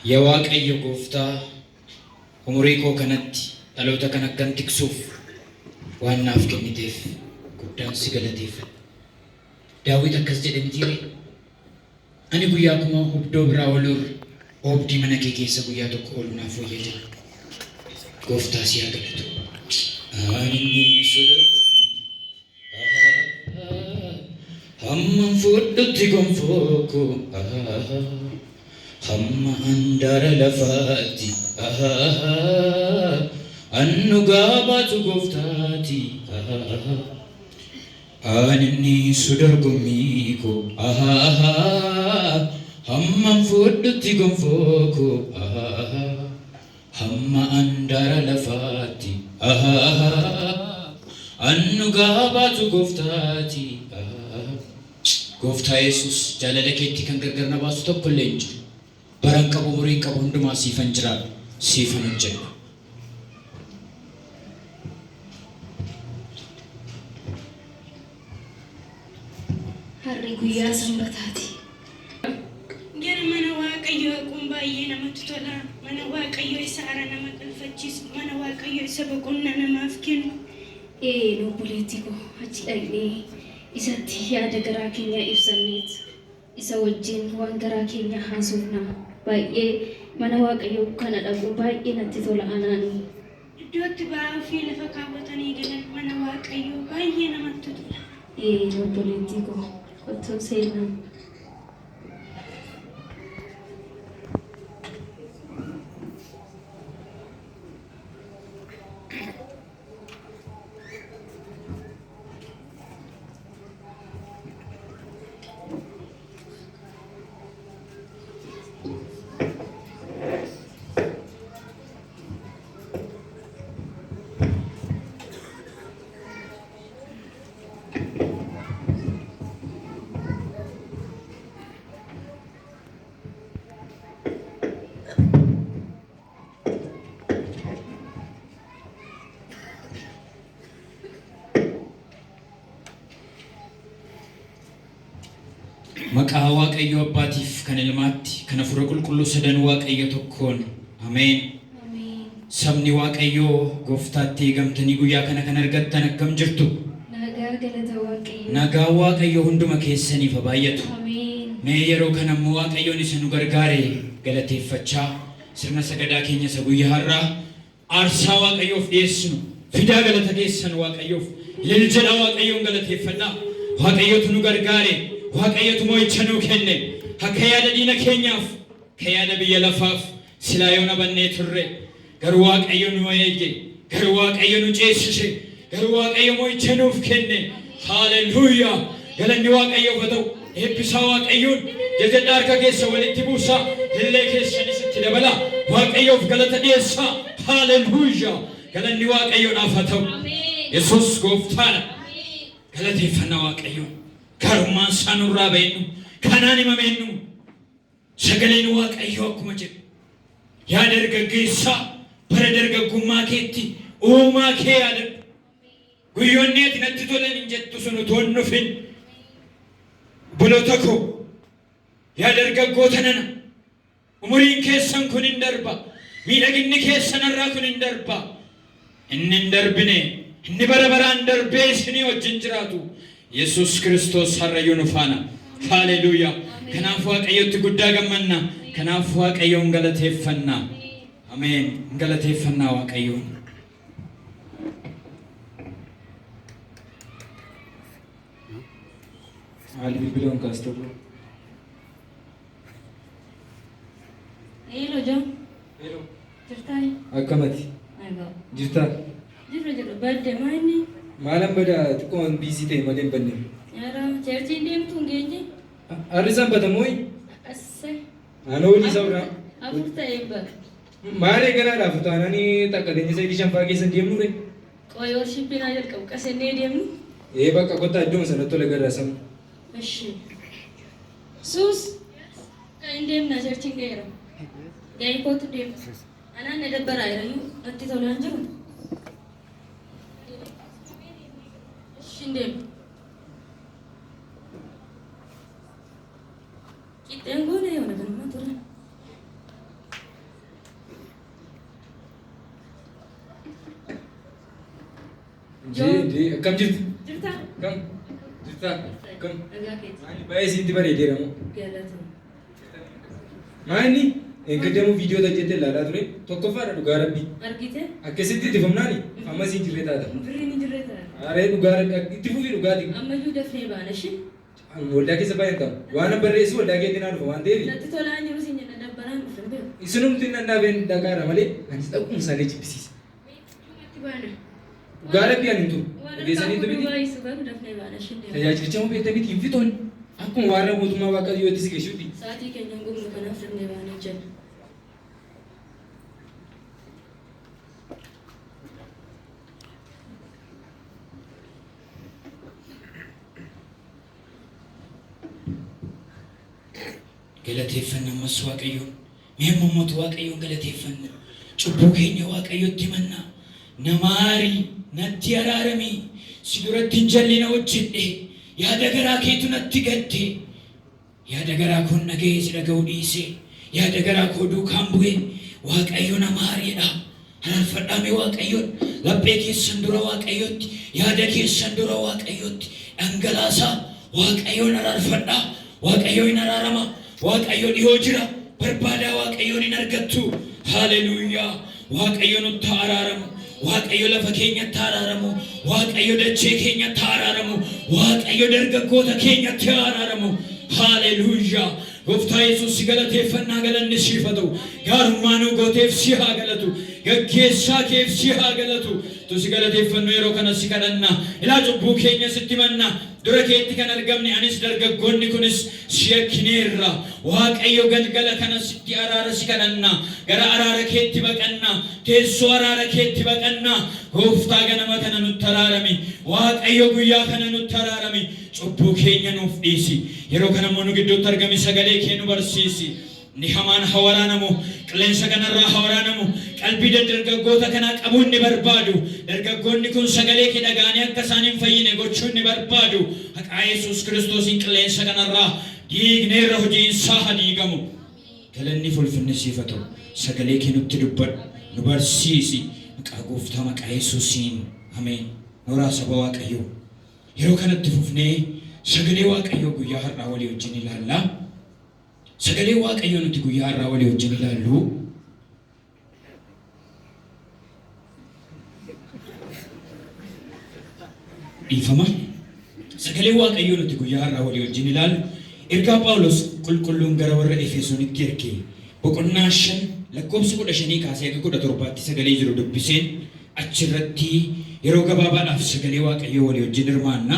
yaa Waaqayyo gooftaa umurii koo kanatti dhaloota kan akkan tiksuuf waan naaf kenniteef guddaan si galateeffadha. Daawit akkas jedhe mitiire ani guyyaa kuma hubdoo biraa oolur oobdii mana kee keessa guyyaa tokko oolu naaf wayya jedha. Gooftaa si haa galatu. Ani sodaadhu hamma fudhutti gonfoo koo hamma andara lafaatti annu gaabatu gooftaati ani sodaadhu koo hamma fudhutti gonfoo koo hamma andara lafaatti annu gaabatu gooftaati. Gooftaa Yesuus jaalala keetti kan gargar na baasu tokko illee hin jiru. Baran qabu umurii qabu hundumaa siifan jiraadha, siifan hojjedha. Harri guyyaa sanbataati. Gara mana Waaqayyoo kun baay'ee namatti tola. Mana Waaqayyoo isa haara nama galfachiisu, mana Waaqayyoo isa boqonnaa namaaf kennu. Obboleetti koo achi dhaqnee isatti yaada garaa keenya ibsanneet isa wajjin waan garaa keenya haasofna. Baay'ee mana Waaqayyoo kana dhaqu baay'ee natti tola anaanii. Iddootti ba'aa fi lafa kaawwatanii galan mana Waaqayyoo baay'ee namatti tola. Obboleetti koo kottuu seenaa. Maqaa Waaqayyo Abbaatiif kan Ilmaatti kan Hafuura Qulqulluu sadan Waaqayyo tokkoon. Ameen. Sabni Waaqayyoo Gooftaatti eegamtanii guyyaa kana kan argattan akkam jirtu? Nagaa galata Waaqayyo. Nagaa Waaqayyo hunduma keessaniif haa baay'atu. Ameen. Mee yeroo kana immoo Waaqayyoon isa nu gargaare galateeffachaa sirna sagadaa keenya isa guyyaa har'aa aarsaa Waaqayyoof dhiyeessinu fidaa galata keessan Waaqayyoof liljedha Waaqayyoon galateeffadhaa. Waaqayyootu nu gargaare. Waaqayyotu moo'icha nuu kenne akka yaada diina keenyaaf akka yaada biyya lafaaf silaa yoo nabannee turre garuu Waaqayyo nu eege garuu Waaqayyo nu ceesise garuu Waaqayyo moo'icha nuuf kenne. Haaleluyyaa galanni Waaqayyoof haa ta'u. Eebbisaa Waaqayyoon jajadhaa harka keessa walitti buusaa illee keessanis itti dabalaa Waaqayyoof galata dhiyeessaa. Haaleluyyaa galanni Waaqayyoodhaaf haa ta'u. Yesuus gooftaadha. Galateeffannaa Waaqayyoon. Karummaan saanurraa beennu kanaan himameennu sagaleen Waaqayyoo akkuma jedhu yaa dargaggeessaa bara dargaggummaa keetti uumaa kee yaadadhu. Guyyoonni ati natti tolan hin jettu sun utuu hin dhufin buloota koo yaa dargaggoota nana umuriin keessan kun hin darba, miidhaginni keessanarraa kun hin darba. Inni hin darbine inni bara baraan darbee isinii wajjin jiraatu Yesuus Kiristoos harrayyuu nu faana. Haaleluyyaa. Kanaaf Waaqayyotti guddaa gammanna. Kanaaf Waaqayyoon galateeffanna. Ameen. Galateeffannaa Waaqayyoon. Haali bilbiloon kaastuu. Hello John. Hello. Jirtaa? Akkamati? Nagaa. Jirtaa? Jirra badde maanni? Maalan bada xiqqoon biisii ta'e malee hin banne. Yara cherchiin deemtu hin geenye? Harri isaan batamoo? Assee. Ana olii isaa Afur ta'een bara. Maalee ganaadhaaf utaananii takka deemsa isa idii shanfaa keessa deemnu re? Qoyoo shippinaa jalqabu qasannee deemnu? Bakka kottaa iddoon sanatti tola garraasamu. Eshi. Sus. Kan hin deemnaa cherchiin ga'eera. Ga'ee kootu deemna. Anaan na dabbaraa jirayyuu natti tolaan jiru. Shindem. Kita yang guna ya, nak nama tu lah. Kam jirti? Jirta? Kam? Jirta? Kam? Nagaa keessa. Baay'ee sitti bareedeera moo? Galata. Maanni? Eeggadamuu viidiyoo hojjette ilaalaa ture. Tokkoffaadha dhugaa rabbii. Argite? Akkasitti itti fufnaani amma siin jirre taata. Birrii ni jirre ta'a. Aree dhugaa rabbii itti fufii dhugaati. Ammayyuu dafnee baana shi. Waldaa keessa baay'een qabu. Waan barreessu waldaa keetti naa dhufa waan ta'eef. Natti tolaan jiru siin jedha dabbaraan dhufan beeku. Isinumti nannaafeen dhagaadha malee anis dhaquun isaanii jibbisiisa. Natti baana. Dhugaa rabbii ani hin turu. Waan Ogeessanii akka miti. baay'isu garuu dafnee baana shi. Tajaajilicha moo beektaa miti hin fixoon. Akkuma waarra mootummaa waaqayyootti si geessuuti. Sa'aatii keenya hin gubnu kanaaf dafnee baana jenna. galateeffanna ammas waaqayyoon mee mammoota waaqayyoon galateeffanna cubbuu keenya waaqayyotti himanna namaarii natti araaramii si duratti hin jallina hojjedhe yaada garaa keetu natti gadde yaada garaa koon dhaga'ee si dhaga'uu dhiise yaada garaa koo duukaan bu'e waaqayyo namaariidha araarfadhaame waaqayyoon laphee keessan dura waaqayyotti yaada keessan dura waaqayyotti dhangalaasaa waaqayyoon araarfadhaa waaqayyoon araarama waaqayyo dhihoo jira barbaadaa waaqayyoon hin argattu haleluuyaa waaqayyo nutti araaramu waaqayyo lafa keenyatti araaramu waaqayyo dachee keenyatti araaramu waaqayyo dargaggoota keenyatti araaramu haleluuyaa gooftaa yesuus si galateeffannaa galanni siif haa ta'u gaarummaa nu gooteef si haa galatu gaggeessaa keef si haa galatu tu si galateeffannu yeroo kana si kadhanna ilaa cubbuu keenya sitti manna dura keetti kan argamne anis dargaggoonni kunis si yakkineerra waaqayyo galgala kana sitti araara si kadhanna gara araara keetti baqanna teessoo araara keetti baqanna gooftaa ganama kana nutti araarami waaqayyo guyyaa kana nutti araarami cubbuu keenya nuuf dhiisi yeroo kana immoo nu gidduutti argami sagalee kee nu barsiisi ni hamaan hawaraanamu qilleensa kanarraa hawaraanamu qalbii dargaggoota kanaa qabuun ni barbaadu dargaggoonni kun sagalee kee dhaga'anii akka isaan hin fayyine gochuun ni barbaadu haqaa yesuus kiristoosiin qilleensa kanarraa diigneerra hojiinsaa haa diigamu galanni ulfinni siif haa ta'u sagalee kee nutti dubbadhu nu barsiisi maqaa gooftaa maqaa yesuusiin ameen nooraa saba waaqayyoo yeroo kanatti fufnee sagalee waaqayyoo guyyaa har'aa walii wajjin ilaallaa sagalee waaqayyoo nuti guyyaa har'aa walii wajjin ilaallu dhiifama sagalee waaqayyoo nuti guyyaa har'aa walii wajjin ilaallu ergaa Phaawulos qulqulluun gara warra Efesoonitti erge boqonnaa 5 lakkoofsa 15 kaasee hanga 17tti sagalee jiru dubbiseen achirratti yeroo gabaabaadhaaf sagalee waaqayyoo walii wajjin hirmaanna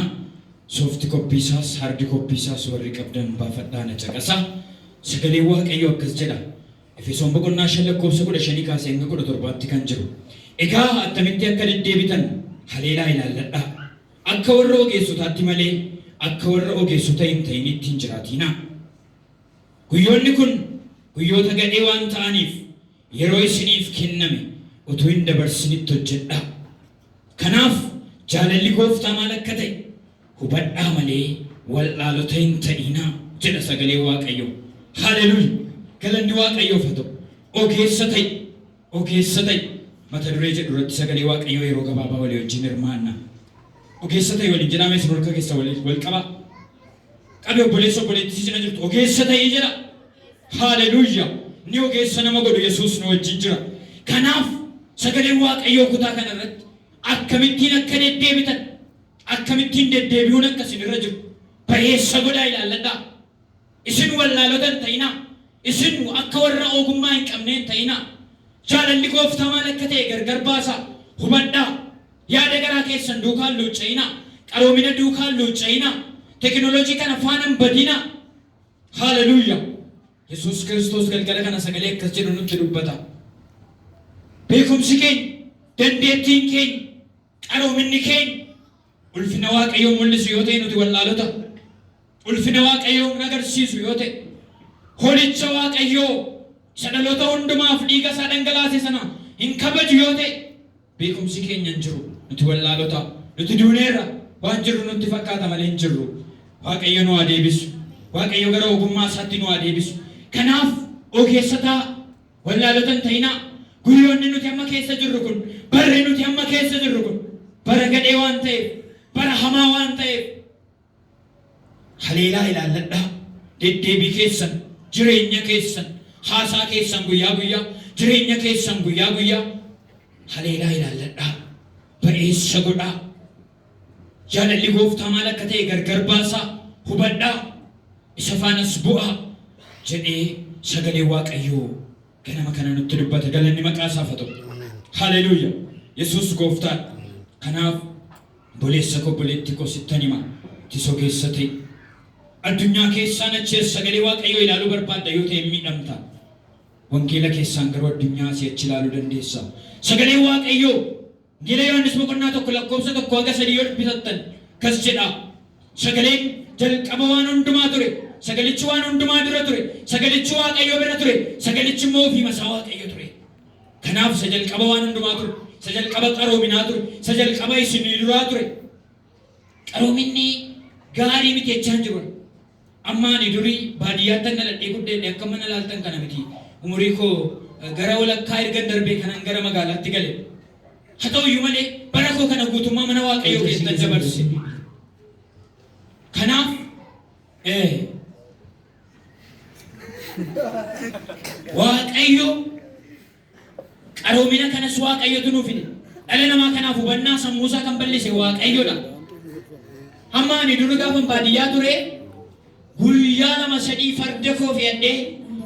soofti koppiisaas hardi koppiisaas warri qabdan baafadhaa na caqasa sagalee waaqayyoo akkas jedha Efesoon boqonnaa 5 lakkoofsa 15 kaasee hanga 17tti kan jiru egaa attamitti akka deddeebitan haleelaa ilaalladhaa akka warra ogeessotaatti malee akka warra ogeessota hin ta'initti hin jiraatina guyyoonni kun guyyoota gadhee waan ta'aniif yeroo isiniif kenname utuu hin dabarsinitti hojjedhaa kanaaf jaalalli gooftaa maal akka ta'e hubadhaa malee wal'aalota hin ta'inaa jedha sagalee waaqayyoo haleluuyaa galanni waaqayyoof haa ta'u ogeessa ta'e mata duree jedhu irratti sagalee waaqayyoo yeroo gabaabaa walii wajjin hirmaanna ogeessa ta'e waliin jedhamee sin harka keessa wal qaba qabe obboleessa obboleettii sin jirtu ogeessa ta'e jedha haleluuyaa ni ogeessa nama godhu yesuus nu wajjin jira kanaaf sagalee waaqayyoo kutaa kana irratti akkamittiin akka deddeebitan akkamittiin deddeebi'uun akka isin irra jiru bareessa godhaa ilaalladhaa isin wallaalota hin ta'inaa isin akka warra ogummaa hin qabne hin ta'inaa jaalalli gooftaa maal akka ta'e gargar baasaa hubadhaa yaada garaa keessan duukaan luucca'inaa qaroomina duukaan luucca'inaa tekinooloojii kana faana hin badinaa haleluuyaa yesuus kiristoos galgala kana sagalee akkas jedhu nutti dubbata beekumsi keenya dandeettiin keenya qaroominni keenya ulfina waaqayyoo mul'isu yoo ta'e nuti wallaalota ulfina waaqayyoo agarsiisu yoo ta'e holicha waaqayyoo isa dhaloota hundumaaf dhiiga isaa dhangalaase sana hin kabaju yoo ta'e beekumsi keenya hin jiru nuti wallaalota nuti duuneerra waan jirru nutti fakkaata malee hin jirru waaqayyo nu haa deebisu waaqayyo gara ogummaa isaatti nu haa deebisu kanaaf ogeessotaa wallaalota hin ta'inaa guyyoonni nuti amma keessa jirru kun barri nuti amma keessa jirru kun bara gadhee waan ta'eef, bara hamaa waan ta'eef haleelaa ilaalladhaa. Deddeebii keessan, jireenya keessan, haasaa keessan guyyaa guyyaa, jireenya keessan guyyaa guyyaa haleelaa ilaalladhaa. Ba'eessa godhaa. Jaalalli gooftaa maal akka ta'e gargar baasaa hubadhaa. Isa faanas bu'aa jedhee sagalee Waaqayyoo ganama kana nutti dubbata. Galanni maqaa isaaf haa ta'u. Haleluuyaa. Yesuus gooftaadha. Kanaaf boleessa koo boleettii koo sittan hima. Tisoo keessa ta'e addunyaa keessaan achi sagalee Waaqayyoo ilaaluu barbaadda yoo ta'e miidhamta. Wangeela keessaan garuu addunyaa si achi ilaaluu dandeessa. Sagalee Waaqayyoo Gila Yohaannis boqonnaa tokko lakkoofsa tokko haga sadii yoo dubbifattan kas jedha. Sagaleen jalqaba waan hundumaa ture. Sagalichi waan hundumaa dura ture. Sagalichi Waaqayyoo bira ture. Sagalichi immoo ofii masaa Waaqayyoo ture. Kanaaf isa jalqaba waan hundumaa ture. Isa jalqaba qaroominaa ture. Isa jalqaba isinii duraa ture. Qaroominni gaarii miti jechaan jiru. Amma ani durii baadiyyaatti dhaladhee guddeen akka mana laaltan kana miti. Umurii koo gara walakkaa erga darbee kanan gara magaalaatti gale. Haa ta'uyyuu malee bara koo kana guutummaa mana Waaqayyoo keessatti dabarse. Kanaaf Waaqayyo qaroomina kanas Waaqayyotu nuuf fide. Dhala namaa kanaaf hubannaa sammuusaa kan bal'ise Waaqayyoodha. Amma ani dura gaafan baadiyyaa ture guyyaa lama sadii farda koo fe'adhee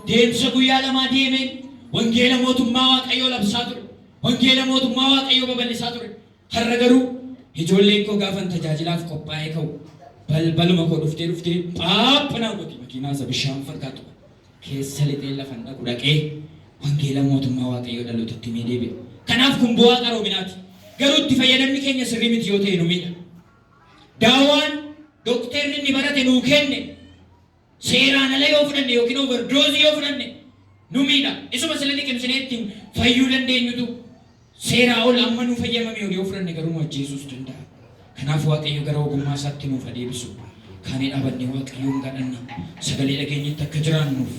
deemsa guyyaa lamaa deemeen wangeela mootummaa Waaqayyoo labsaa ture. Wangeela mootummaa Waaqayyoo babal'isaa ture. Har'a garuu ijoolleen koo gaafan tajaajilaaf qophaa'ee ka'u balbaluma koo dhuftee phaaphanaa gooti makiinaa isa bishaan fakkaatu keessa lixee lafan dhaqu dhaqee wangeela mootummaa Waaqayyoo dhalootatti himee deebi'a. Kanaaf kun bu'aa qaroominaati. Garuu itti fayyadamni keenya sirrii miti yoo ta'e nu miidha. Daawaan dookterri inni barate nuu kenne seeraan ala yoo fudhanne yookiin overdoozii yoo fudhanne nu miidha. Isuma sila liqimsinee ittiin fayyuu dandeenyutu seeraa ol amma nu fayyamame yoo fudhanne garuu nu ajjeesuus danda'a. Kanaaf Waaqayyo gara ogummaa isaatti nuuf adeebisu. Kaanii dhaabannee Waaqayyoon kadhanna. Sagalee dhageenyetti akka jiraannuuf,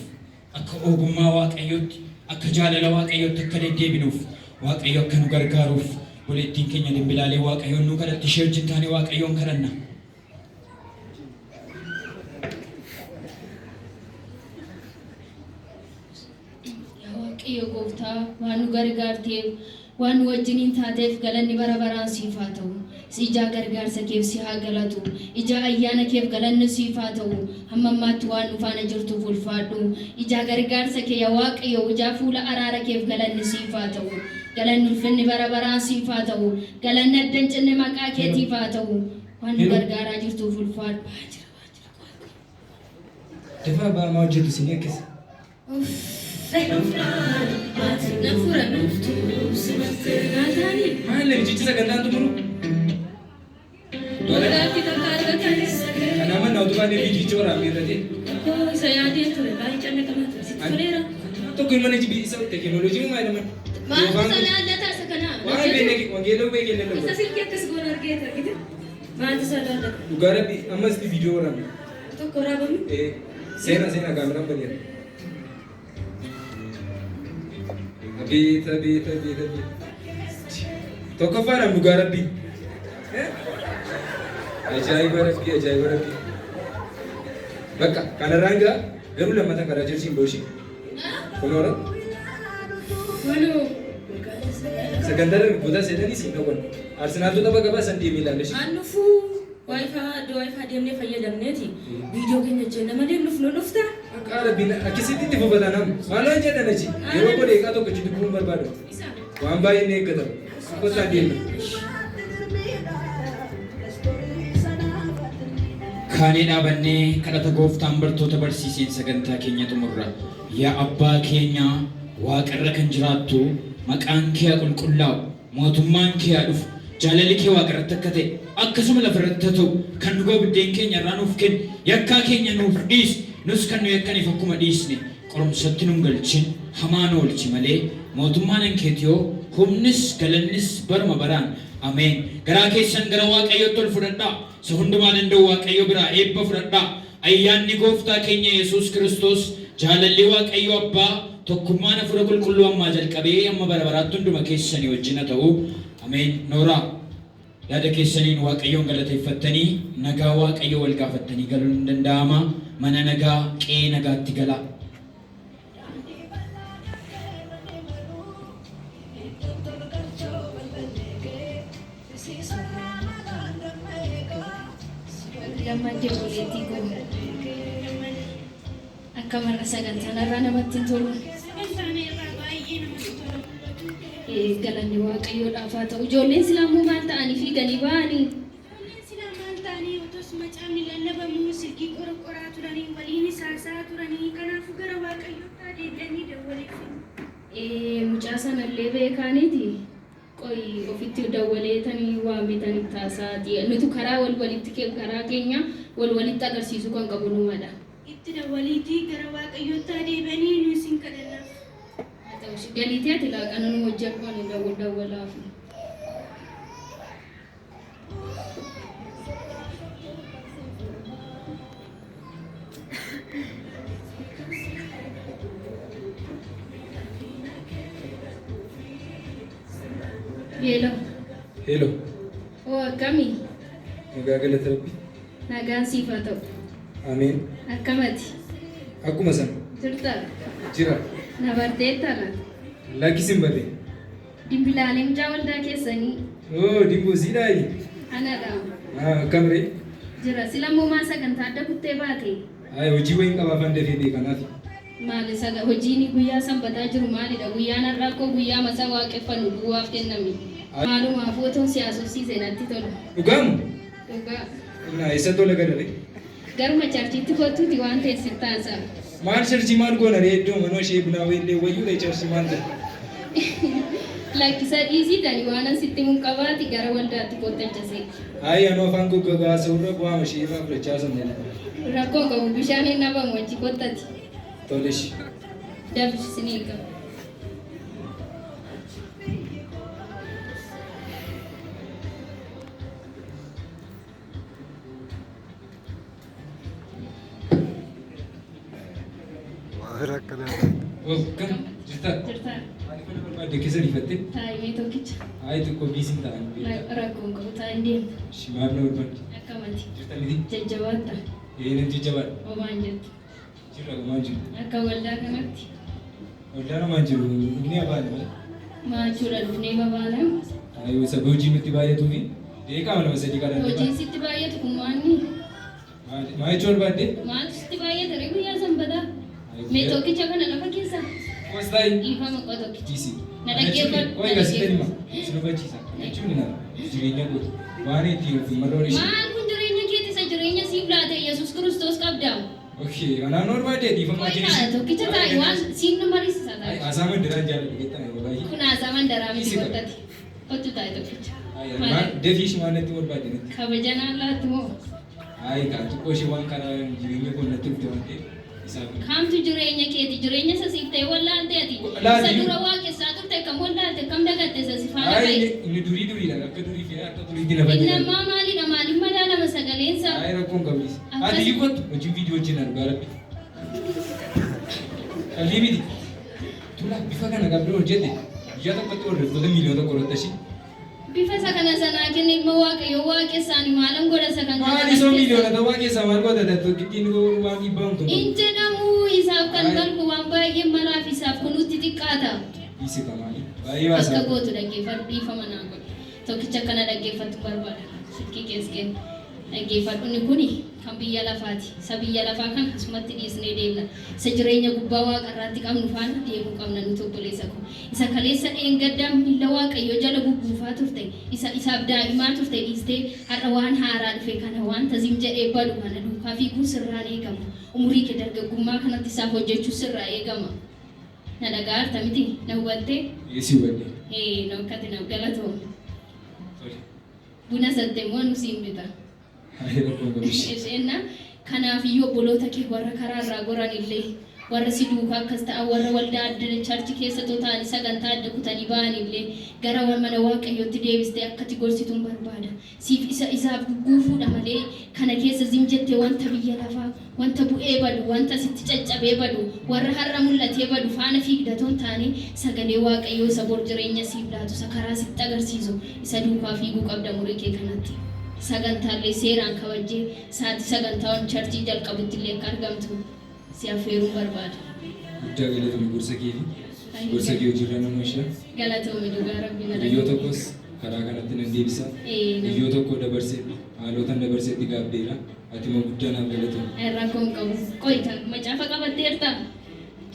akka ogummaa Waaqayyootti, akka jaalala Waaqayyootti akka deddeebinuuf, Waaqayyo akka nu gargaaruuf, boleettiin keenya dimbilaalee Waaqayyoon nu kadhatti ishee wajjin taanee Waaqayyoon kadhanna. Waaqayyo gooftaa waan nu gargaarteef waan nu wajjiniin taateef galanni bara baraan siif haa ta'u. Ijaa gargaarsa keef si haa galatu. Ijaa ayyaana keef galanni siif haa ta'u. Hamma ammaatti waan nu faana jirtuuf ulfaadhu. Ijaa gargaarsa kee yaa Waaqayyo ijaa fuula araara keef galanni siif haa ta'u. Galanni ulfinni bara baraan siif haa ta'u. Galanni addan cinne maqaa keetiif haa ta'u. Waan nu gargaaraa jirtuuf ulfaadhu. Defa ba'amaa hojjetu isin eeggisa. Maal jichisa gandaan tumuru? Kanaafan na utubaan viidiicha waraabee irratti. Tokko mana jibii isa teekinooloojii moo maal nama? Waan beekne wangeeloo beekne lallabaa. Dhugaa rabbi ammas viidiyoo waraabee. Tokko waraabame? Seena kaameraan baneera. Abita. Tokkoffaadhaan dhugaa rabbi. Ajaa'iba rabbi. Bakka kanarraan gaa garuu lammata karaa jirsiin booshii. Kunoora. Sagantaa dargaggoota seenanii siin dhawwan. Arsenaaltu tapha gabaa san deemee ilaalle. Annufuu waayifaa deemnee fayyadamneeti. Viidiyoo keenya jenna malee nu dhufta. Akka rabbiin akkasitti itti fufatan maaloo jedhan achi yeroo bodeeqaa tokko achi dubbuun barbaadu. Waan baay'ee ni eeggatamu. Kottaa deemna. Kaanii dhaabannee kadhata gooftaan bartoota barsiiseen sagantaa keenya xumurra. Yaa abbaa keenya waaqarra kan jiraattu maqaan kee haa qulqullaa'u, mootummaan kee haa dhufu, jaalalli kee waaqarratti akka ta'e akkasuma lafarratti haa ta'u kan dhugoo buddeen keenya irraa nuuf kenni, yakkaa keenya nuuf dhiisi, nus kan nu yakkaniif akkuma dhiisne qorumsatti nun galchin hamaa nu oolchi malee mootummaan keetiyoo humnis galannis baruma baraan ameen. Garaa keessan gara Waaqayyootti ol fudhadhaa. Isa hundumaa danda'u Waaqayyo biraa eebba fudhadhaa. Ayyaanni gooftaa keenya Yesuus Kiristoos jaalalli Waaqayyo Abbaa tokkummaan hafuura qulqulluu ammaa jalqabee amma bara baraatti hunduma keessanii wajjin haa ta'u ameen. Nooraa. yaada keessaniin waaqayyoon galateeffattanii nagaa waaqayyo wal gaafattanii galuun hin danda'ama. Mana nagaa qe'ee nagaatti galaa. Gammadde boleettii koo akka marra sagantaan irraa namatti hin tolu. Galanni waaqayyoodhaaf haa ta'u. Ijoolleen silaamuu maal ta'anii fi gadi ba'anii? Silaamaan ta'anii otoo macaafni lallabamu silkii qoraa turanii waliin saasaa turanii kanaafuu gara waaqayyootaa deebi'anii dawwaleef. Mucaa sanallee beekaaniiti. Qoy ofitti dawwaleetanii waamitanii taasaati. Nuti karaa karaa keenya walitti agarsiisuu kan qabu numadha. Itti dawwaliitii gara waaqayyootaa deebi'anii nu isin kadhannaaf. Galiitii ati laaqana nu hojii abbaan dawwalaaf. Hello. Oh, akkamii? Nagaa galata Rabbi. Nagaan siif haa ta'u. Ameen. Akkamati? Akkuma sana. Jirtaa? Jira. Na barteetta na? Lakkisin barree. Dimbilaalee mucaa waldaa keessanii? Oh, dimboo siidhaayi. Anadha. Akkam ree? Jira. Silammumaa sagantaa adda kuttee baate? Hojii wayiin qabaa fan dafee beekanaaf. Maali hojiin guyyaa sanbataa jiru maalidha? Guyyaan har'aa koo guyyaa masaa waaqeffannu duwwaaf kenname. Maalumaaf otoo siyaasofsiisee natti tolu. Dhugaamu? Dhugaa. Isa tola gadaree? Garuma charchiitti kottuuti waan ta'eef sitti taasisaa. Maal charchii maal goona ree iddoo manoo ishee bunaa wayillee wayyuu charchii maal ta'e? Lakkisa dhiisii dani waan asitti mun qabaati gara waldaatti kottachase. Anoo afaan goggogaa sa'urra bu'aama ishee irraa fudhachaa sanneedha. Rakkoon qabu bishaan hin dhabamu achi kottati. Tolesh. Dabsinii qaba. Oh, kan jirta? Jirta. Maaliif barbaadde keessa rifatte? Taa'imee tokkicha. Xiqqoo biisiin ta'an. Rakkoon qabu taa'in deemta. Maaf na barbaadde? Akkamati. Jirta miti? Jajjabaatta. Nan jajjabaadha. Homaan jettu. Jirra homaan jiru. Akka waldaa kanatti. Waldaan homaan jiru inni abaane malee. Maachuudha dhufnee babaana. Sababii hojii nutti baay'atuu fi deeqaa lama sadii kadhannee. Hojiin sitti baay'atu kun maanni? Maa jechuu barbaadde? Maaltu sitti baay'ata ree guyyaa sanbataa? Mee tokkicha kana lafa keessa? Kostai. Dhiifama qo tokkicha. Jisi. Na dhaggeeffadhu. Oye, gasite nima. Sinu bachiisa. Jechuun na jireenya gootu. Waan itti ofummaa ishee. Maal kun jireenya keetti isa jireenya siif laate Yesuus Kiristoos qabdaa? Okay, kanaan barbaadde dhiifama Qoyyaa tokkicha taa'e waan siin nu mariisisa taa'e. Asaa mandaraan jaalladhu jettan yeroo baay'ee. Kun haasaa mandaraa miti qottati. Kottu taa'e tokkicha. Deefiish maal natti barbaadde natti. Kabajanaa laatti moo? Kaa xiqqoo ishee waan karaa jireenya koo natti dhufte waan ta'eef isaaf. Kamtu jireenya keeti jireenya isa siif ta'e wallaaltee ati. Isa dura waaqessaa turte kam wallaalte kam dagatte isa si faana bahe. Inni duriidha akka durii fi akka duriitti lafa jira. Inni ammaa maalidha maaliif madaalama sagaleensa. Rakkoon qabnis. Ati hiikotu hojii viidiyoo wajjin argaa rabbi. Qalbii miti. Tula bifa kana qabdee hojjette guyyaa tokkotti hordoftoota miiliyoona qoratashi. Bifa isa kana sanaa kenne ilma waaqayyo waaqessaani maalan godha isa kan maal isoo miiliyoona ta'uu waaqessaa maal godhata tokkittiin waan dhiibbaa humtu. In jedhamu isaaf kan galku waan baay'ee malaaf isaaf kunuutti xiqqaata. Isi kamaali baay'ee baasaa. Akka gootu dhaggeeffadhu dhiifama naa godhu. Tokkicha akkana dhaggeeffatu barbaada. Silkii keessa kenna. Dhaggeeffadhu inni kuni kan biyya lafaati. Isa biyya lafaa kan asumatti dhiisnee deemna. Isa jireenya gubbaa waaqarraatti qabnu faana deemuu qabna nuti obboleessa koo. Isa kaleessa dheengaddaa miilla waaqayyoo jala bubbuufaa turte. Isaaf daa'imaa turte dhiistee har'a waan haaraa dhufe kana waan tazim jedhee badu kana duukaa fiiguun sirraan eegama. Umurii kee dargaggummaa kanatti isaaf hojjechuu sirraa eegama. Na dhagaarta miti na hubattee? Eessi hubadde? Na akkati na galatooma. Buna satte moo nu siin bita? Rakkoon qabnis. Isheenna kanaaf iyyuu obboloota kee warra karaa irraa goran illee warra si duukaa akkas ta'a warra waldaa adda charchi keessa ta'anii sagantaa adda kutanii ba'anillee gara mana waaqayyootti deebistee akkati gorsituun barbaada. Siif isaaf guufuudha malee kana keessa zimjettee wanta biyya lafaa wanta bu'ee badu wanta sitti caccabee badu warra har'a mul'atee badu faana fiigdatoon taanii sagalee waaqayyoo isa bor jireenya siif laatu isa karaa sitti agarsiisu isa duukaa fiiguu qabda murii kee kanatti. Sagantaalee seeraan kabajjee saati sagantaan charchii jalqabutti illee akka argamtu si affeeruu barbaada. Guddaa galatoomii gorsa kee hojiirra nama ishee. Galatoomii dhugaa rabbii nana. Biyyoo tokkos karaa kanatti nan deebisa. Biyyoo tokko dabarsee haalootaan dabarseetti gaabbeera. Ati ma guddaa naaf galatoomii. Rakkoon qabu. Qoyita macaafa qabatteerta?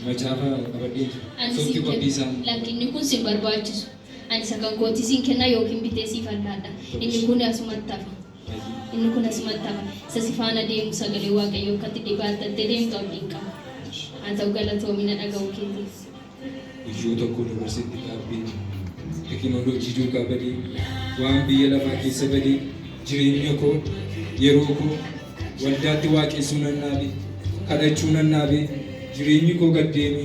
Macaafa qabadhee soofti qophiisaa. Lakkinni kun si barbaachisu. Ani sagan kooti siin kenna yookiin bitee siif allaadha. Inni kun asumatti hafa. Isa si faana deemu sagalee waaqayyoo akkatti dhibaattattee deemtu abdiin qaba. Haa ta'u galatoomii na dhaga'uu keetiif. Biyyoo tokko dabarseetti gaabbee teekinooloojii duukaa badee waan biyya lafaa keessa badee jireenya koo yeroo koo waldaatti waaqessuu nan naabe kadhachuu nan naabe jireenyi koo gad deeme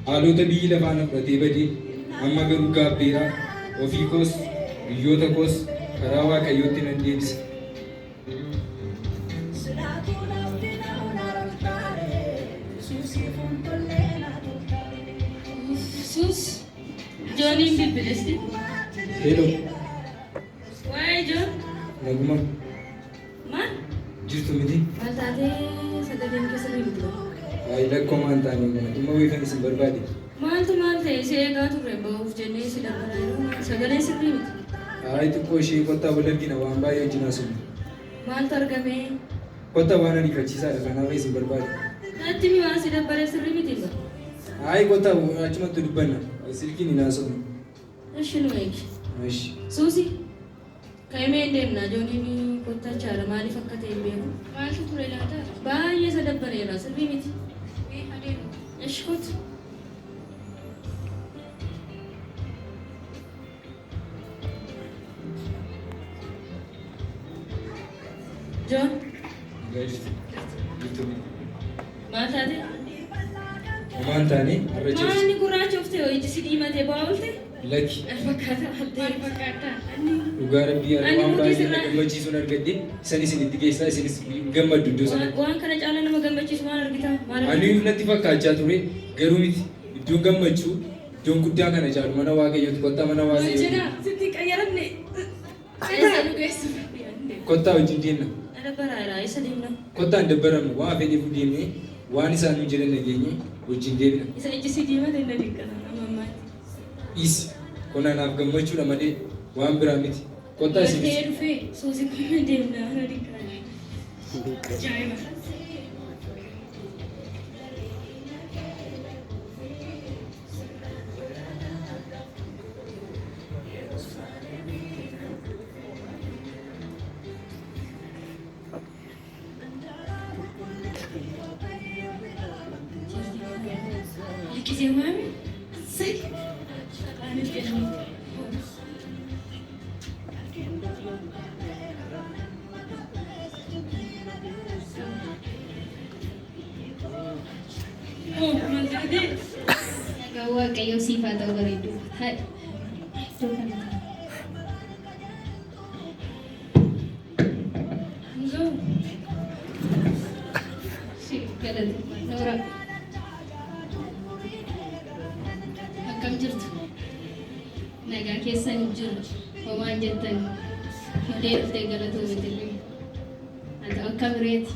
haalota biyyi lafaa na fudhatee badee amma garuu gaabbeera ofii koos biyyoota koos karaa waaqayyootti nan deebisa. Johnny Bibilesti. Hello. Why John? Naguma. Man? Jirtu miti? Maltaate sagaleen keessa bibilu. Ay lakkoo maan taane dhimma weefan isin barbaade. Maaltu maal ta'e ishee eegaa turre ba'uuf jennee si dabalaa sagaleen sirrii miti. Ay xiqqoo ishee kottaa wal argina waan baay'ee wajjin haasofna. Maaltu argame? Kottaa waan ariifachiisaadha kanaaf isin barbaade. Natti mi waan si dabalee sirrii miti ba? Ay kottaa achumatti dubbanna silkiin hin haasofna. Ishi nu eegi. Ishi. Suusi. Kaa'imee hin deemna jooniin kottachaadha maaliif akka ta'e hin beeku. Maaltu ture laata? Baay'ee isa dabbareera sirrii miti. Adeemu. Ishi kotti. John. Maal taate? Maal taane? Maalni gurraacha uffate hojii si diimatee ba'aa oolte? Lakki. Fakkaata. Dhugaa rabbii waan baay'ee na gammachiisuun argadde isan isin itti keessaa isinis gammaddu iddoo sanatti. Waan kana caalaa nama gammachiisu maal argita? Ani natti fakkaachaa ture garuu miti iddoon gammachuu iddoon guddaa kana caalu mana waaqayyooti kottaa mana waaqayyooti. Jedha sitti qayyaramne. Eessa nu geessu? Kottaa wajjin deemna. Dabbaraadha eessa deemna? Kottaan dabbaramnu waan fedheef deemnee waan isaan nu jedhan nageenye wajjin deemna. Isa ijji si diimate hin dinqana ammaa. Is konaanaaf gammachuudha malee waan biraa miti. Kottaa isin. Ta'ee dhufee soosii kun deemna na dinqana. Ajaa'iba. Likizia mami? Sai. Ani kenu. Oh, mantap. Gawa kayo sifat atau beridu. Hai. Enggak. Si, kada Nora. Akkam jirtu? Nagaa keessan jiru. Homaan jettan. Hidee dhuftee galatoomitillee. Ati akkam reeti?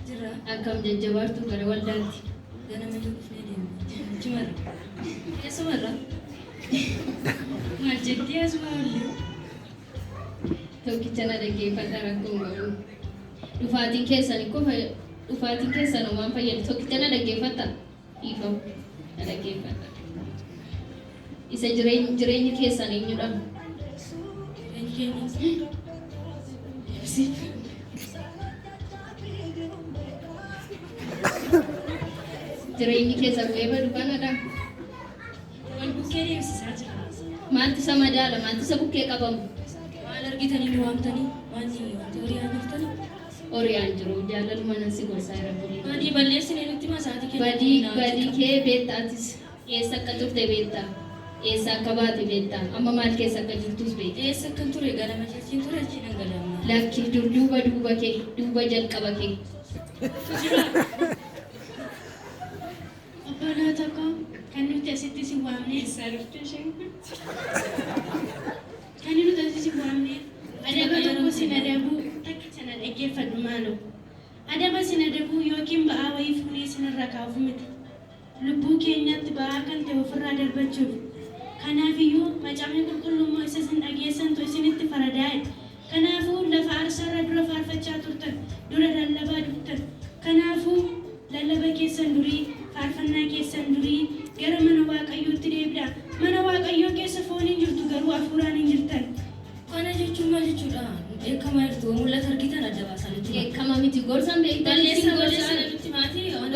Jira. Akkam jajjabaartu gara waldaatti. Ganama dhufnee deemna. Cimarra. Eessumarra? Maal jettii asuma wallee? Tokkicha na dhaggeeffadha rakkoon qabu. Dhufaatiin keessan waan fayyadu tokkicha na dhaggeeffadha. Dhiifamu na dhaggeeffadha. Isa jireenyi keessan eenyudha? Jireenyi keenya. Ibsi. Jireenyi keessan bu'ee badu kanadha. Wal bukkee deemsisaa jira. Maaltu isa madaala? Maaltu isa bukkee qabamu? Maal argitanii nu waamtanii? Waan teorii haanaftanii? Oriyaan jiru jaalala mana si gorsaa irra bulee. Badii balleessine nutti masaati kenna. Badii kee beektaatis eessa akka turte beektaa? Eessa akka baate beektaa? Amma maal keessa akka jirtus beektaa? Eessa akkan ture ganama jechuun ture achi dhangalama. Lakki duuba kee duuba jalqaba kee. Obboloo tokko kan nuti asitti si waamne kan nuti asitti si waamne adaba tokko sin adabu takka sana dhaggeeffadhu maaloo. Adaba sin adabu yookiin ba'aa wayii fuunee sinirra kaafu miti. Lubbuu keenyatti ba'aa kan ta'e ofirraa darbachuuf. Kanaafiyyuu macaafni qulqullummaa isa sin dhageessantu isinitti faradaa'e. Kanaafuu lafa aarsaarra dura faarfachaa turtan, dura lallabaa turtan. Kanaafuu lallaba keessan durii, faarfannaa keessan durii gara mana Waaqayyootti deebi'aa. Mana Waaqayyoo keessa foon hin jirtu garuu hafuuraan hin jirtan. Kana jechuun maal jechuudha? Eekkamaa jirtu mul'ata argitan adda baasaa jechuudha. Eekkama miti gorsan beektaa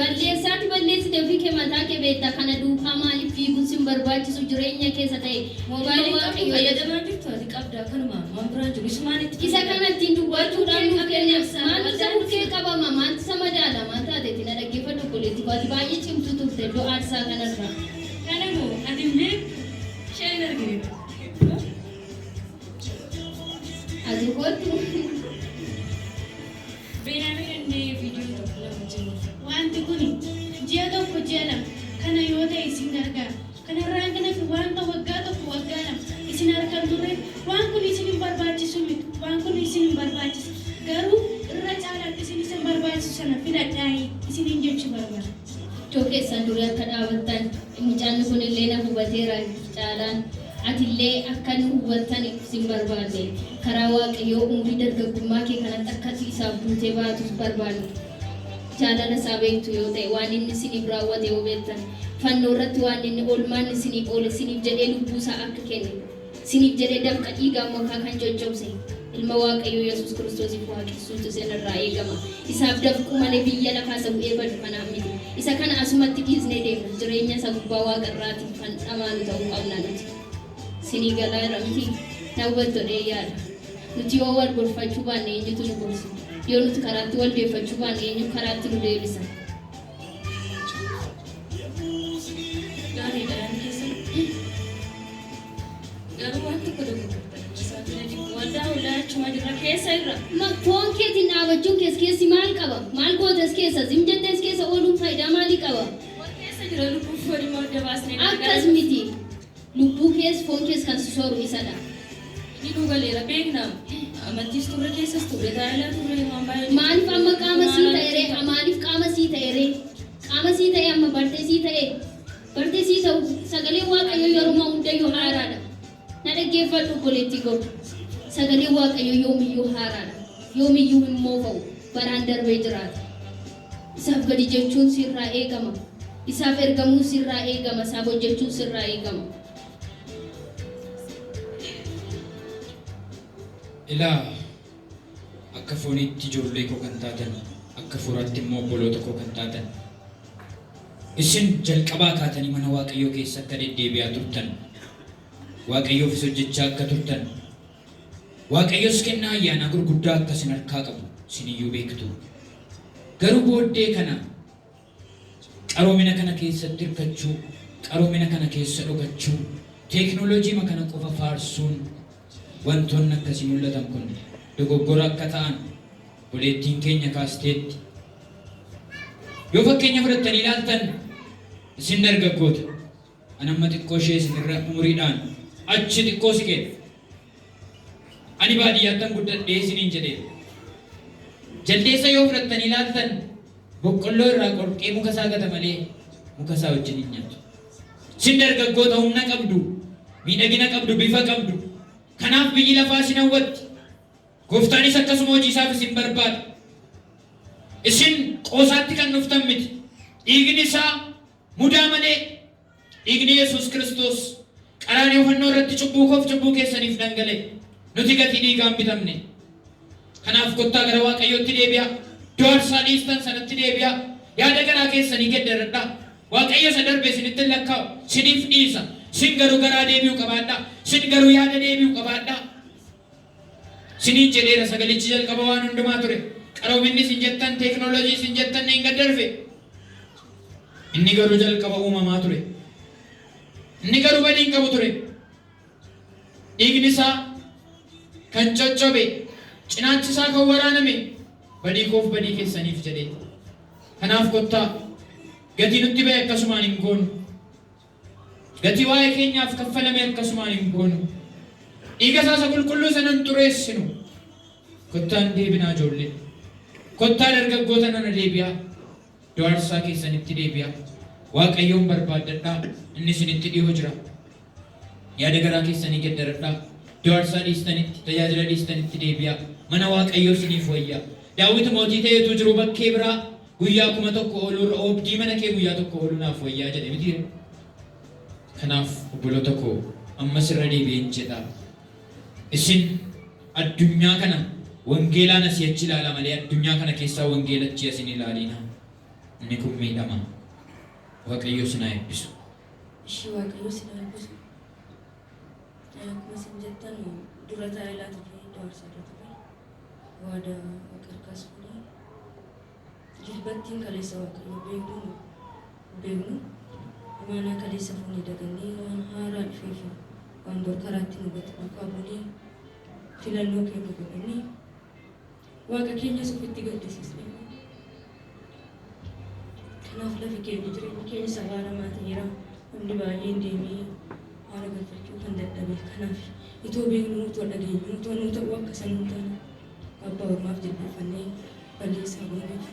balleessaati balleessite ofii kee mataa kee beektaa kana duukaa maaliif fiiguun sin barbaachisu jireenya keessa ta'e Moobaayilii qabdu fayyadamaa jirtu ati qabda kanuma waan biraan jiru isumaanitti. isa kanattiin dubbachuudhaan nuuf kennaaf maal isa bukkee qabama maal isa madaalamaa taateetti na dhaggeeffadhu koleetti baati baay'ee cimtu turte iddoo aarsaa kanarra. Kanaafuu ati illee isheen arginu. Ati kootu Beekamee viidiyoo tokko lama jiru. Wanti kun ji'a tokko ji'a lama kana yoo ta'e isin gargaara. Kanarraan kanas wanta waggaa tokko waggaa lama isin harkaan turre waan kun isin hin barbaachisu miti. Waan kun isin hin barbaachisu. Garuu irra caalaatti isin barbaachisu sana filadhaa'ii isiniin jechuu barbaada. iddoo keessan durii akka dhaabattan mucaan kun illee na hubateera caalaan atillee akka nu hubattan sin barbaade karaa Waaqayyoo umurii dargaggummaa kee kanatti akkati isaaf buutee baatus barbaadu. Jaalala isaa beektu yoo ta'e waan inni isiniif raawwate yoo beektan fannoo irratti waan inni oolmaan isiniif oole isiniif jedhee lubbuu isaa akka kenne isiniif jedhee dafqa dhiigaa makaa kan coccobse ilma Waaqayyoo Yesuus Kiristoosiif waaqessuutu isinirraa eegama. Isaaf dafqu malee biyya lafaa isa bu'ee badu kanaaf miti. Isa kana asumatti dhiisnee deemna jireenya isa gubbaa waaqarraatiif kan dhamaanu ta'uu qabna nuti. Sinii galaa irra miti na hubattodhee yaada. Nuti yoo wal gorfachuu baanne eenyutu nu gorsa? Yoo nuti karaatti wal deeffachuu baanne eenyu karaatti nu deebisa? Gaariidha yaani keessatti. Garuu waan tokko waldaa achuma jirra keessa irra. Foon keetiin dhaabachuun keessi maal qaba? Maal gootas keessa? Zimjattees keessa ooluun faayidaa maalii qaba? Waan keessa jira lubbuu foonii adda baasnee. Akkas miti. Lubbuu kees foon kees kan sooru isadha. Ni dhugaleera beeknaa. Amantiis turre keessas turre taa'elaa turre waan baay'ee. Maaliif amma qaama sii ta'e? Maaliif qaama sii ta'e? Qaama sii ta'e amma bartee sii ta'e? Bartee sii ta'u sagalee Waaqayyoo yeroo hundayyuu haaraadha. Na dhaggeeffadhu koleetti godhu. Sagalee Waaqayyoo yoomiyyuu haaraadha. Yoomiyyuu hin moofa'u. Baraan darbee jiraata. Isaaf gadi jechuun sirraa eegama. Isaaf ergamuu sirraa eegama. Isaaf hojjechuun sirraa eegama. Ilaa akka fooniitti ijoollee koo kan taatan akka furaatti immoo obboloota koo kan taatan isin jalqabaa kaatanii mana Waaqayyoo keessa akka deddeebi'aa turtan Waaqayyoofis hojjechaa akka turtan Waaqayyos kennaa ayyaana gurguddaa akka isin harkaa qabu isiniyyuu beektu. Garuu booddee kana qaroomina kana keessatti hirkachuu qaroomina kana keessa dhokachuu teekinooloojii kana qofa faarsuun wantoonni akkasii mul'atan kun dogoggora akka ta'an buleettiin keenya kaasteetti. Yoo fakkeenya fudhattanii ilaaltan isin dargaggoota ani amma xiqqoo ishee isinirra umuriidhaan achi xiqqoo siqee ani baadiyyaattan guddadhee isiniin jedhee jaldeessa yoo fudhattanii ilaaltan boqqolloo irraa qorqee muka isaa gata malee muka isaa wajjin hin nyaatu. Isin dargaggoota humna qabdu, miidhagina qabdu, bifa qabdu. Kanaaf biyyi lafaa isin hawwatti. Gooftaanis akkasuma hojii isaaf isin barbaada. Isin qoosaatti kan dhuftan miti. Dhiigni isaa mudaa malee dhiigni Yesuus Kiristoos qaraanii fannoo irratti cubbuu koof cubbuu keessaniif dhangala'e. Nuti gatii dhiigaan bitamne. Kanaaf kottaa gara Waaqayyootti deebi'aa. Iddoo aarsaa dhiistan sanatti deebi'aa. Yaada garaa keessanii geddaradhaa. Waaqayyo isa darbe isinitti lakkaa'u. Isiniif dhiisa. Isin garuu garaa deebi'uu qabaadhaa. Isin garuu yaada deebi'uu qabaadhaa. Isiniin jedheera sagalichi jalqaba waan hundumaa ture. qaroominni sin jettan teeknooloojii sin jettan hin gaddarfe. Inni garuu jalqaba uumamaa ture. Inni garuu badii hin qabu ture. Dhiigni isaa kan coccobe, cinaachi isaa kan waraaname badii koof badii keessaniif jedhee. Kanaaf kottaa gatii nutti ba'e akkasumaan hin goonu. Gatii waa'ee keenyaaf kaffalame akkasumaan hin goonu. Dhiiga isaa qulqulluu sanan xureessinu. Kottaan deebinaa ijoollee. Kottaa dargaggoota nana deebi'aa. Du'aarsaa keessanitti deebi'aa. Waaqayyoon barbaaddadhaa. Inni isinitti dhiyoo jira. Yaada garaa keessanii geddaradhaa. Du'aarsaa dhiistanitti, tajaajila dhiistanitti deebi'aa. Mana Waaqayyoo isiniif wayyaa. Daawit mootii ta'eetu jiru bakkee biraa guyyaa 1,000 ooluu oobdii mana kee guyyaa 1 ooluu naaf wayyaa jedhe miti. Kanaaf obboloota koo ammas irra deebi'een jedha. Isin addunyaa kana wangeelaan asii achi ilaala malee addunyaa kana keessaa wangeelachi asin ilaalina. Inni kun miidhama. Waaqayyo sinaa eebbisu. Ishii Waaqayyo sinaa eebbisu. Akkuma isin jettan dura taa'ee laata ta'ee dabarsaa irra ture. Waada qarqaas fuudhee jilbattiin kaleessa Waaqayyo beeknu mana kaleessa fuunee dagannee waan haaraa dhufee fi waan bor karaatti nu gati qabuunee filannoo keenya godhannee Waaqa keenyas ofitti gaddisiisnee. Kanaaf lafi keenya jireenya keenya sabaaramaa ta'eera. Namni baay'een deemee haala galfachuu kan dadhabe. Kanaaf itoo beeknu utoo dhageenyu utoo nu ta'u akka sanuu taane abbaa ormaaf jilbeeffannee balleessaa gooneef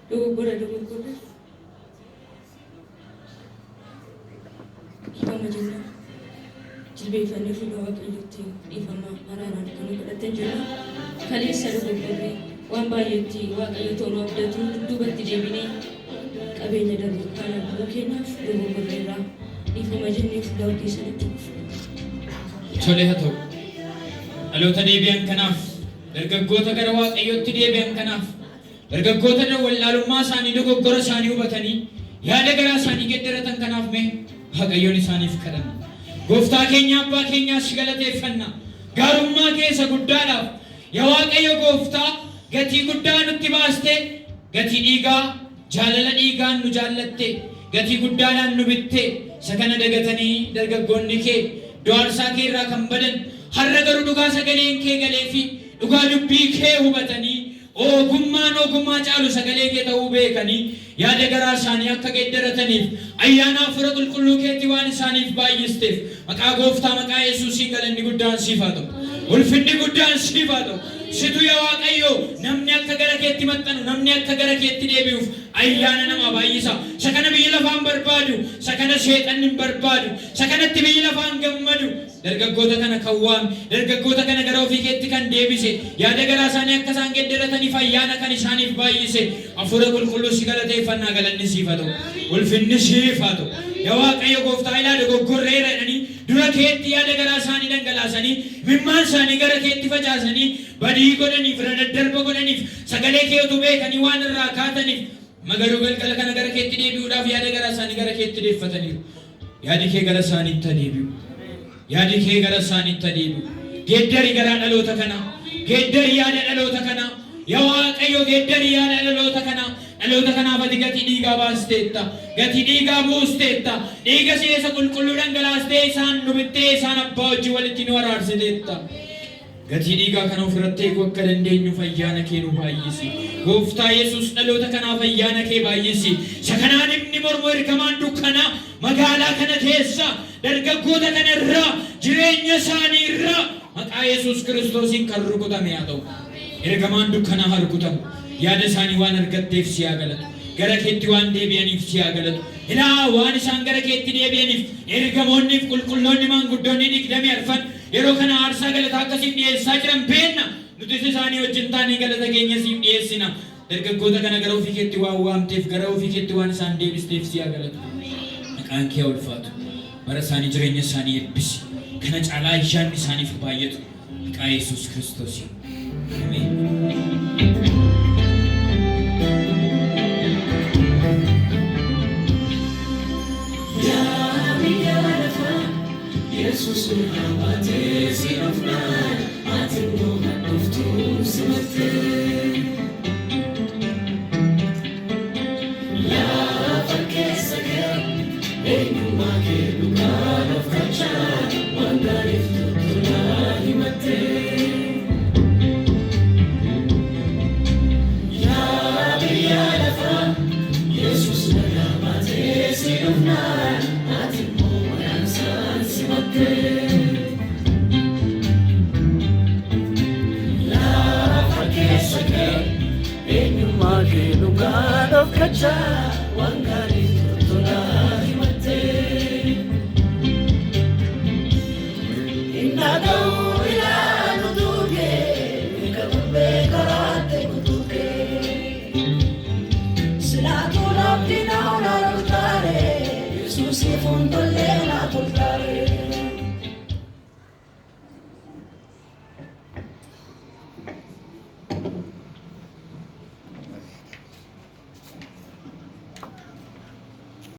dogoggora dhiifama jenna. Jilbeeffannee fuula Waaqayyootti dhiifama araaraan kan godhatan jenna. Kaleessa dogoggorree waan baay'eetti Waaqayyo toonoo abdatu dudduubatti deebinee qabeenya darbe kana biyya keenyaaf dogoggorreerraa dhiifama jennee fuula Waaqayyootti Tole haa ta'u. Dhaloota deebi'an kanaaf, dargaggoota gara Waaqayyootti deebi'an kanaaf, dargaggoota wallaalummaa isaanii dogoggora isaanii hubatanii yaada garaa isaanii geddaratan kanaaf mee Waaqayyoon isaaniif kadhanna. Gooftaa keenya abbaa keenyaas galateeffanna. Gaarummaa keessa guddaadhaaf yaa Waaqayyo gooftaa gatii guddaa nutti baaste, gatii dhiigaa jaalala dhiigaan nu jaallatte, gatii guddaadhaan nu bitte. Isa kana dagatanii dargaggoonni kee du'aarsaa kee irraa kan badan har'a garuu dhugaa sagaleen kee galee fi dhugaa dubbii kee hubatanii ogummaa caalu sagalee kee ta'uu beekanii yaada garaa isaanii akka geddarataniif ayyaana hafuura qulqulluu keetti waan isaaniif baay'isteef maqaa gooftaa maqaa Yesuusiin galanni guddaan siif haa ta'u. Ulfinni guddaan siif haa ta'u. Situ yaa Waaqayyo namni akka gara keetti maxxanu namni akka gara keetti deebi'uuf ayyaana nama baay'isa. Isa kana biyyi lafaan barbaadu, isa kana seexanni hin barbaadu, isa kanatti biyyi lafaan gammadu. Dargaggoota kana kan waame, dargaggoota kana gara ofii keetti kan deebise, yaada garaa isaanii akka isaan geddarataniif ayyaana kan isaaniif baay'ise. Hafuura qulqulluu si galateeffannaa galanni siif haa ta'u. Ulfinni siif haa ta'u. Yaa Waaqayyo gooftaa ilaa dogoggorreera jedhanii dura keetti yaada garaa isaanii dhangalaasanii mimmaan isaanii gara keetti facaasanii badii godhaniif daddarba godhaniif sagalee kee utuu beekanii waan irraa kaataniif magaruu galgala kana gara keetti deebi'uudhaaf yaada garaa isaanii gara keetti deeffataniiru. Yaadi kee gara isaaniitti deebi'u. Yaadi kee gara isaaniitti deebi'u. Geeddari garaa dhaloota kana. Geeddari yaada dhaloota kana. Yaa Waaqayyo geeddari yaada dhaloota kana. Dhaloota kanaaf ati gatii dhiigaa baasteetta. Gatii dhiigaa buusteetta. Dhiiga seesa qulqulluu dhangalaastee isaan nu bittee isaan abbaa wajjin walitti nu araarsiteetta. Gatii dhiigaa kana ofirratti eeguu akka dandeenyuuf ayyaana kee nu baay'isi. Gooftaa Yesuus dhaloota kanaaf ayyaana kee baay'isi. Isa kanaan inni mormu ergamaan dukkanaa magaalaa kana keessa dargaggoota kana irraa jireenya isaanii irraa maqaa Yesuus Kiristoosiin kan rukutame haa ta'u. Ergamaan dukkanaa haa rukutamu. Yaada isaanii waan argatteef si haa galatu. Gara keetti waan deebi'aniif si haa galatu. Ilaa waan isaan gara keetti deebi'aniif ergamoonniif qulqulloonni maanguddoonni 24 yeroo kana aarsaa galataa akkasiif dhiyeessaa jiran beenna. Nutis isaanii wajjin taanee galata keenya siif dhiyeessina. Dargaggoota kana gara ofii keetti waan waamteef gara ofii keetti waan isaan deebisteef si haa galatu. Maqaan kee ulfaatu. Bara isaanii jireenya isaanii eebbisi. Kana caalaa ayyaanni isaaniif baay'atu. Maqaa Yesuus Kiristoosiin. Ameen. Jesus will have a daisy of night. I think no man of two Eenyummaa kee dhugaan of kacha waan gaarii